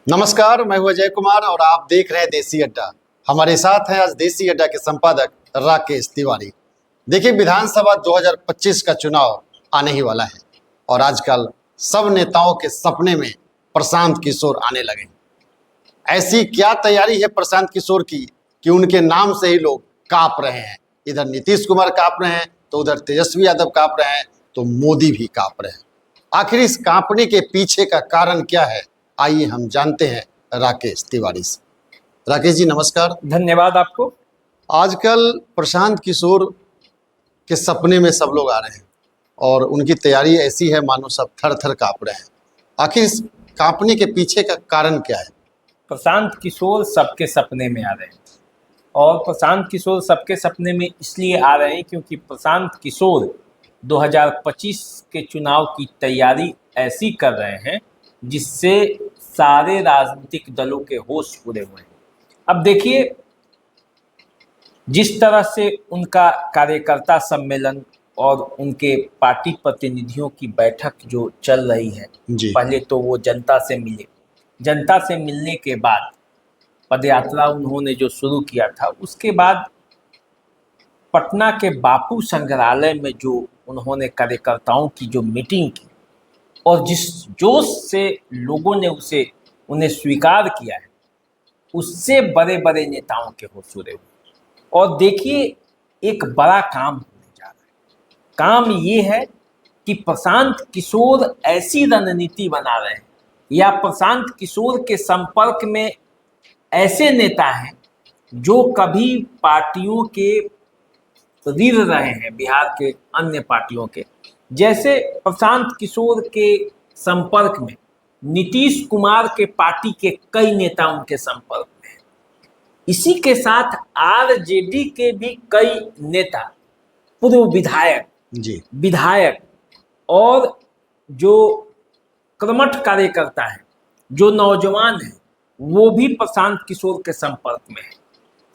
नमस्कार, मैं हूं अजय कुमार और आप देख रहे हैं देसी अड्डा। हमारे साथ हैं आज देसी अड्डा के संपादक राकेश तिवारी। देखिए, विधानसभा 2025 का चुनाव आने ही वाला है और आजकल सब नेताओं के सपने में प्रशांत किशोर आने लगे। ऐसी क्या तैयारी है प्रशांत किशोर की कि उनके नाम से ही लोग कांप रहे हैं। इधर नीतीश कुमार कांप रहे हैं, तो उधर तेजस्वी यादव कांप रहे हैं, तो मोदी भी कांप रहे हैं। आखिर इस कांपने के पीछे का कारण क्या है, आइए हम जानते हैं राकेश तिवारी से। राकेश जी नमस्कार। धन्यवाद आपको। आजकल प्रशांत किशोर के सपने में सब लोग आ रहे हैं और उनकी तैयारी ऐसी है मानो सब थर थर कांप रहे हैं। आखिर इस कांपने के पीछे का कारण क्या है? प्रशांत किशोर सबके सपने में आ रहे हैं और प्रशांत किशोर सबके सपने में इसलिए आ रहे हैं क्योंकि प्रशांत किशोर 2025 के चुनाव की तैयारी ऐसी कर रहे हैं जिससे सारे राजनीतिक दलों के होश उड़े हुए हैं। अब देखिए, जिस तरह से उनका कार्यकर्ता सम्मेलन और उनके पार्टी प्रतिनिधियों की बैठक जो चल रही है, पहले तो वो जनता से मिले, जनता से मिलने के बाद पदयात्रा उन्होंने जो शुरू किया था, उसके बाद पटना के बापू संग्रहालय में जो उन्होंने कार्यकर्ताओं की जो मीटिंग की और जिस जोश से लोगों ने उन्हें स्वीकार किया है, उससे बड़े बड़े नेताओं के होश उड़े हुए। और देखिए, एक बड़ा काम होने जा रहा है। काम ये है कि प्रशांत किशोर ऐसी रणनीति बना रहे हैं या प्रशांत किशोर के संपर्क में ऐसे नेता हैं जो कभी पार्टियों के रीढ़ रहे हैं, बिहार के अन्य पार्टियों के। जैसे प्रशांत किशोर के संपर्क में नीतीश कुमार के पार्टी के कई नेता उनके संपर्क में हैं। इसी के साथ आरजेडी के भी कई नेता, पूर्व विधायक और जो कर्मठ कार्यकर्ता हैं, जो नौजवान हैं, वो भी प्रशांत किशोर के संपर्क में है।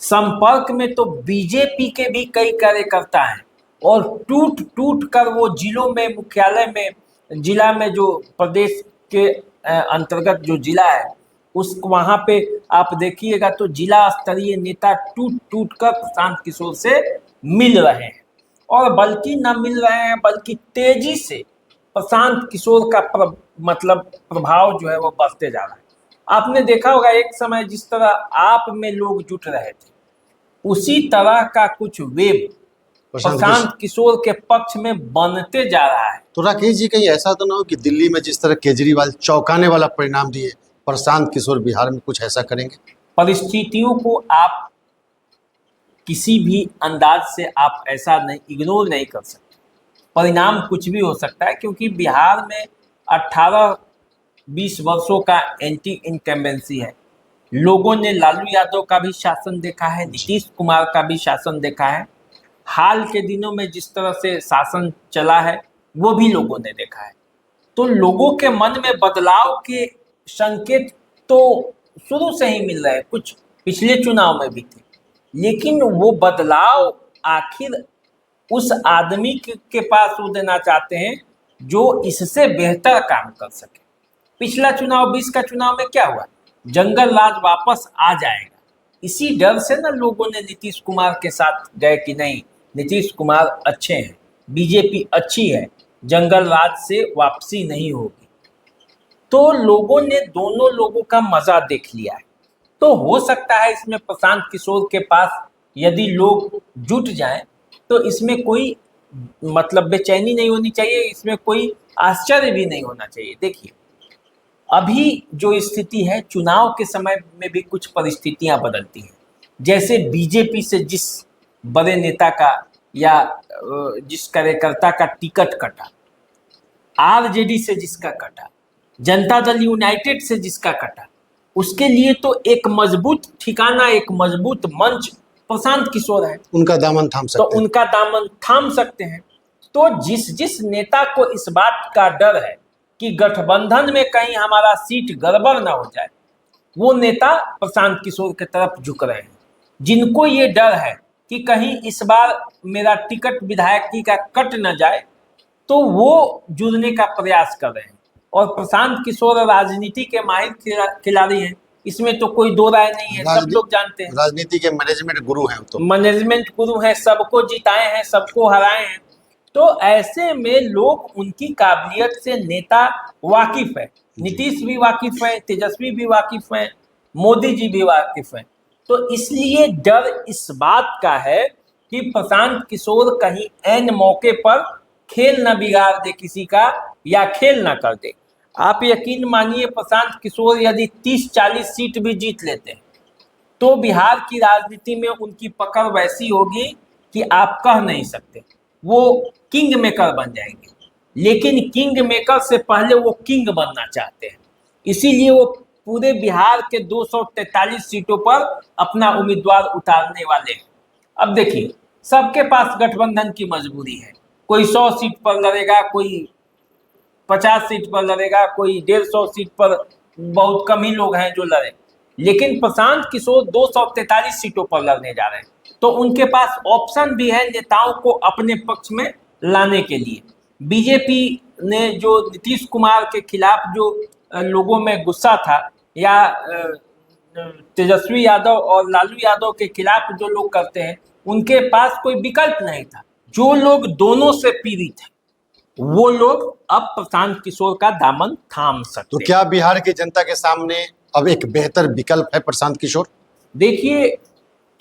संपर्क में तो बीजेपी के भी कई कार्यकर्ता हैं और टूट टूट कर वो जिलों में, मुख्यालय में, जिला में, जो प्रदेश के अंतर्गत जो जिला है उस वहाँ पे आप देखिएगा तो जिला स्तरीय नेता टूट टूट कर प्रशांत किशोर से मिल रहे हैं। और बल्कि न मिल रहे हैं बल्कि तेजी से प्रशांत किशोर का प्रभाव जो है वो बढ़ते जा रहा है। आपने देखा होगा एक समय जिस तरह आप में लोग जुट रहे थे, उसी तरह का कुछ वेब प्रशांत किशोर के पक्ष में बनते जा रहा है। तो राकेश जी, कहीं ऐसा तो ना हो कि दिल्ली में जिस तरह केजरीवाल चौंकाने वाला परिणाम दिए, प्रशांत किशोर बिहार में कुछ ऐसा करेंगे? परिस्थितियों को आप किसी भी अंदाज से आप ऐसा नहीं इग्नोर नहीं कर सकते। परिणाम कुछ भी हो सकता है क्योंकि बिहार में 18-20 वर्षों का एंटी इनकम्बेंसी है। लोगों ने लालू यादव का भी शासन देखा है, नीतीश कुमार का भी शासन देखा है। हाल के दिनों में जिस तरह से शासन चला है वो भी लोगों ने देखा है। तो लोगों के मन में बदलाव के संकेत तो शुरू से ही मिल रहे हैं, कुछ पिछले चुनाव में भी थे, लेकिन वो बदलाव आखिर उस आदमी के पास वो देना चाहते हैं जो इससे बेहतर काम कर सके। पिछला चुनाव 20 का चुनाव में क्या हुआ? जंगल राज वापस आ जाएगा। इसी डर से ना लोगों ने नीतीश कुमार के साथ गए कि नहीं, नीतीश कुमार अच्छे हैं, बीजेपी अच्छी है, जंगल राज से वापसी नहीं होगी। तो लोगों ने दोनों लोगों का मजा देख लिया है। तो हो सकता है इसमें प्रशांत किशोर के पास यदि लोग जुट जाएं तो इसमें कोई बेचैनी नहीं होनी चाहिए, इसमें कोई आश्चर्य भी नहीं होना चाहिए। देखिए, अभी जो स्थिति है, चुनाव के समय में भी कुछ परिस्थितियां बदलती हैं। जैसे बीजेपी से जिस बड़े नेता का या जिस कार्यकर्ता का टिकट कटा, आरजेडी से जिसका कटा, जनता दल यूनाइटेड से जिसका कटा, उसके लिए तो एक मजबूत ठिकाना, एक मजबूत मंच प्रशांत किशोर है। उनका दामन थाम सकते हैं। तो उनका दामन थाम सकते हैं। तो जिस नेता को इस बात का डर है कि गठबंधन में कहीं हमारा सीट गड़बड़ ना हो जाए, वो नेता प्रशांत किशोर की तरफ झुक रहे हैं। जिनको ये डर है कि कहीं इस बार मेरा टिकट विधायकी का कट न जाए, तो वो जुड़ने का प्रयास कर रहे हैं। और प्रशांत किशोर राजनीति के माहिर खिलाड़ी हैं, इसमें तो कोई दो राय नहीं है, सब लोग जानते हैं। राजनीति के मैनेजमेंट गुरु हैं तो, मैनेजमेंट गुरु हैं, सबको जिताए हैं, सबको हराए हैं। तो ऐसे में लोग उनकी काबिलियत से नेता वाकिफ है, नीतीश भी वाकिफ है, तेजस्वी भी वाकिफ है, मोदी जी भी वाकिफ हैं। तो इसलिए डर इस बात का है कि प्रशांत किशोर कहीं ऐन मौके पर खेल न बिगाड़ दे किसी का, या खेल न कर दे। आप यकीन मानिए, प्रशांत किशोर यदि 30-40 सीट भी जीत लेते हैं तो बिहार की राजनीति में उनकी पकड़ वैसी होगी कि आप कह नहीं सकते, वो किंग मेकर बन जाएंगे। लेकिन किंग मेकर से पहले वो किंग बनना चाहते हैं, इसीलिए वो पूरे बिहार के 243 सीटों पर अपना उम्मीदवार उतारने वाले हैं। अब देखिए, सबके पास गठबंधन की मजबूरी है, कोई 100 सीट पर लड़ेगा, कोई 50 सीट पर लड़ेगा, कोई 150 सीट पर, बहुत कम ही लोग हैं जो लड़े। लेकिन प्रशांत किशोर 243 सीटों पर लड़ने जा रहे हैं, तो उनके पास ऑप्शन भी है नेताओं को अपने पक्ष में लाने के लिए। बीजेपी ने जो नीतीश कुमार के खिलाफ जो लोगों में गुस्सा था, या तेजस्वी यादव और लालू यादव के खिलाफ जो लोग करते हैं, उनके पास कोई विकल्प नहीं था। जो लोग दोनों से पीड़ित हैं वो लोग अब प्रशांत किशोर का दामन थाम सकते तो हैं। क्या बिहार की जनता के सामने अब एक बेहतर विकल्प है प्रशांत किशोर? देखिए,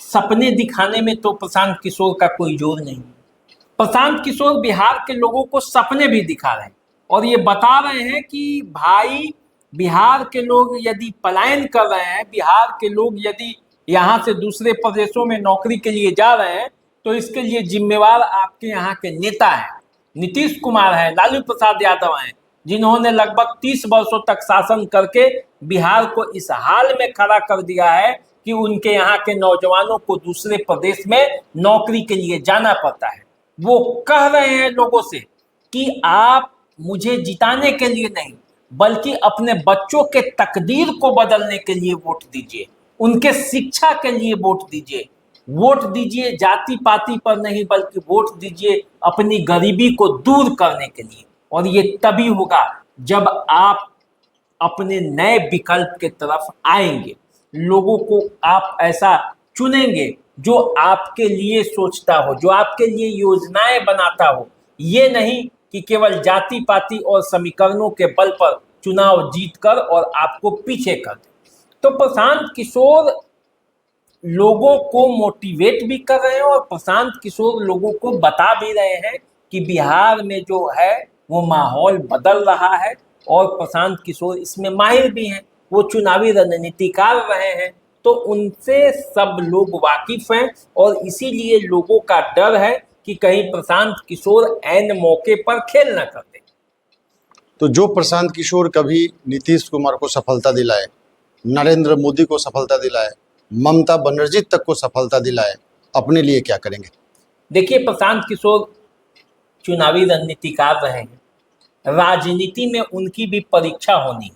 सपने दिखाने में तो प्रशांत किशोर का कोई जोर नहीं है। प्रशांत किशोर बिहार के लोगों को सपने भी दिखा रहे हैं और ये बता रहे हैं कि भाई, बिहार के लोग यदि पलायन कर रहे हैं, बिहार के लोग यदि यहाँ से दूसरे प्रदेशों में नौकरी के लिए जा रहे हैं, तो इसके लिए जिम्मेवार आपके यहाँ के नेता हैं, नीतीश कुमार हैं, लालू प्रसाद यादव हैं, जिन्होंने लगभग 30 वर्षों तक शासन करके बिहार को इस हाल में खड़ा कर दिया है कि उनके यहाँ के नौजवानों को दूसरे प्रदेश में नौकरी के लिए जाना पड़ता है। वो कह रहे हैं लोगों से कि आप मुझे जिताने के लिए नहीं, बल्कि अपने बच्चों के तकदीर को बदलने के लिए वोट दीजिए, उनके शिक्षा के लिए वोट दीजिए। वोट दीजिए जाति पाति पर नहीं, बल्कि वोट दीजिए अपनी गरीबी को दूर करने के लिए। और ये तभी होगा जब आप अपने नए विकल्प के तरफ आएंगे, लोगों को आप ऐसा चुनेंगे जो आपके लिए सोचता हो, जो आपके लिए योजनाएं बनाता हो, ये नहीं कि केवल जाति पाति और समीकरणों के बल पर चुनाव जीतकर और आपको पीछे कर दे। तो प्रशांत किशोर लोगों को मोटिवेट भी कर रहे हैं और प्रशांत किशोर लोगों को बता भी रहे हैं कि बिहार में जो है वो माहौल बदल रहा है, और प्रशांत किशोर इसमें माहिर भी हैं, वो चुनावी रणनीतिकार रहे हैं, तो उनसे सब लोग वाकिफ हैं। और इसीलिए लोगों का डर है कि कहीं प्रशांत किशोर ऐन मौके पर खेल न कर दे। तो जो प्रशांत किशोर कभी नीतीश कुमार को सफलता दिलाए, नरेंद्र मोदी को सफलता दिलाए, ममता बनर्जी तक को सफलता दिलाए, अपने लिए क्या करेंगे? देखिए, प्रशांत किशोर चुनावी रणनीतिकार रहे हैं, राजनीति में उनकी भी परीक्षा होनी।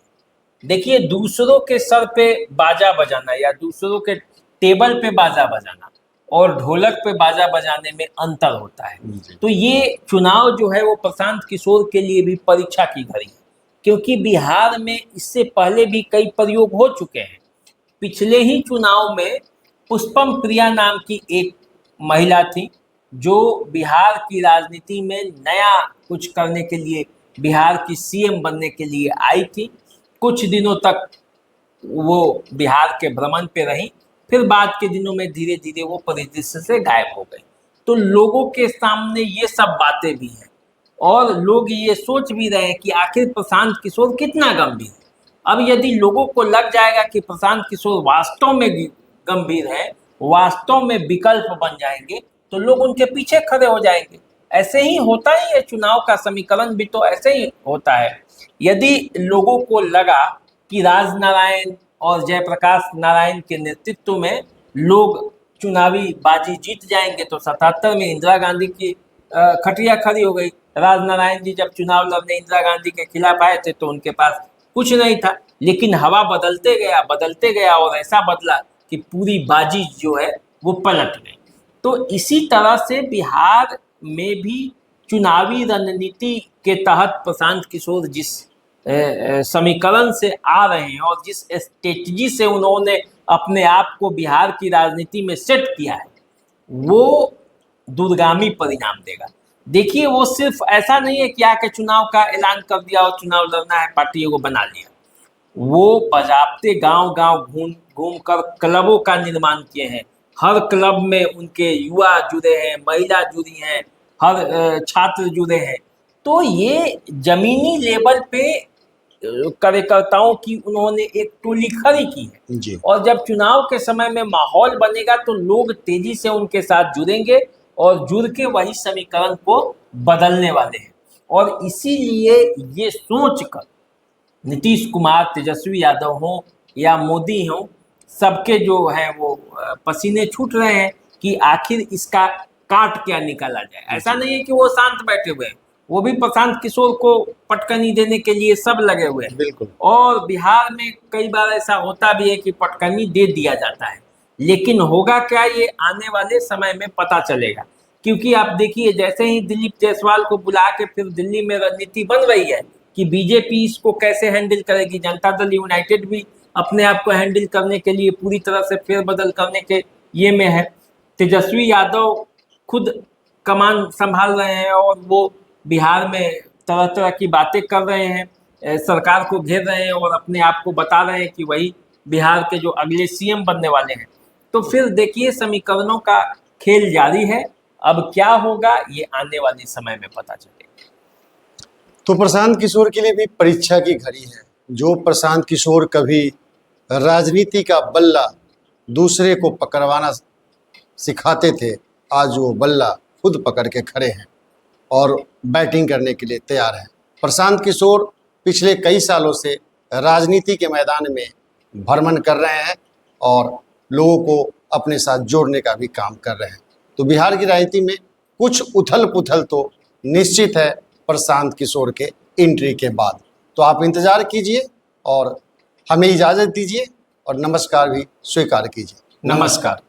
देखिए, दूसरों के सर पे बाजा बजाना या दूसरों के टेबल पे बाजा बजाना और ढोलक पे बाजा बजाने में अंतर होता है। तो ये चुनाव जो है वो प्रशांत किशोर के लिए भी परीक्षा की घड़ी है, क्योंकि बिहार में इससे पहले भी कई प्रयोग हो चुके हैं। पिछले ही चुनाव में पुष्पम प्रिया नाम की एक महिला थी जो बिहार की राजनीति में नया कुछ करने के लिए, बिहार की सीएम बनने के लिए आई थी। कुछ दिनों तक वो बिहार के भ्रमण पे रही, फिर बाद के दिनों में धीरे धीरे वो परिदृश्य से गायब हो गई। तो लोगों के सामने ये सब बातें भी हैं और लोग ये सोच भी रहे हैं कि आखिर प्रशांत किशोर कितना गंभीर है। अब यदि लोगों को लग जाएगा कि प्रशांत किशोर वास्तव में गंभीर है, वास्तव में विकल्प बन जाएंगे, तो लोग उनके पीछे खड़े हो जाएंगे। ऐसे ही होता ही है, चुनाव का समीकरण भी तो ऐसे ही होता है। यदि लोगों को लगा कि राजनारायण और जयप्रकाश नारायण के नेतृत्व में लोग चुनावी बाजी जीत जाएंगे, तो 77 में इंदिरा गांधी की खटिया खड़ी हो गई। राजनारायण जी जब चुनाव लड़ने इंदिरा गांधी के खिलाफ आए थे तो उनके पास कुछ नहीं था, लेकिन हवा बदलते गया और ऐसा बदला कि पूरी बाजी जो है वो पलट गई। तो इसी तरह से बिहार में भी चुनावी रणनीति के तहत प्रशांत किशोर जिस समीकरण से आ रहे हैं और जिस स्ट्रेटजी से उन्होंने अपने आप को बिहार की राजनीति में सेट किया है, वो दूरगामी परिणाम देगा। देखिए, वो सिर्फ ऐसा नहीं है कि आके चुनाव का ऐलान कर दिया और चुनाव लड़ना है, पार्टियों को बना लिया। वो बजाबते गांव गांव घूम घूम कर क्लबों का निर्माण किए हैं। हर क्लब में उनके युवा जुड़े हैं, महिला जुड़ी हैं, हर छात्र जुड़े हैं। तो ये जमीनी लेवल पे कार्यकर्ताओं की उन्होंने एक टोली खड़ी की है जी। और जब चुनाव के समय में माहौल बनेगा तो लोग तेजी से उनके साथ जुड़ेंगे और जुड़ के वही समीकरण को बदलने वाले हैं। और इसीलिए ये सोचकर नीतीश कुमार, तेजस्वी यादव हो या मोदी हो, सबके जो है वो पसीने छूट रहे हैं कि आखिर इसका काट क्या निकाला जाए। ऐसा नहीं है कि वो शांत बैठे हुए हैं, वो भी प्रशांत किशोर को पटकनी देने के लिए सब लगे हुए हैं। बिल्कुल। और बिहार में कई बार ऐसा होता भी है कि पटकनी दे दिया जाता है, लेकिन होगा क्या ये आने वाले समय में पता चलेगा। क्योंकि आप देखिए, जैसे ही दिलीप जायसवाल को बुला के फिर दिल्ली में रणनीति बन रही है कि बीजेपी इसको कैसे हैंडल करेगी, जनता दल यूनाइटेड भी अपने आप को हैंडल करने के लिए पूरी तरह से फेरबदल करने के ये में है। तेजस्वी यादव खुद कमान संभाल रहे हैं और वो बिहार में तरह तरह की बातें कर रहे हैं, सरकार को घेर रहे हैं और अपने आप को बता रहे हैं कि वही बिहार के जो अगले सीएम बनने वाले हैं। तो फिर देखिए, समीकरणों का खेल जारी है। अब क्या होगा ये आने वाले समय में पता चलेगा। तो प्रशांत किशोर के लिए भी परीक्षा की घड़ी है। जो प्रशांत किशोर कभी राजनीति का बल्ला दूसरे को पकड़वाना सिखाते थे, आज वो बल्ला खुद पकड़ के खड़े हैं और बैटिंग करने के लिए तैयार हैं। प्रशांत किशोर पिछले कई सालों से राजनीति के मैदान में भ्रमण कर रहे हैं और लोगों को अपने साथ जोड़ने का भी काम कर रहे हैं। तो बिहार की राजनीति में कुछ उथल पुथल तो निश्चित है प्रशांत किशोर के एंट्री के बाद। तो आप इंतज़ार कीजिए और हमें इजाज़त दीजिए और नमस्कार भी स्वीकार कीजिए। नमस्कार।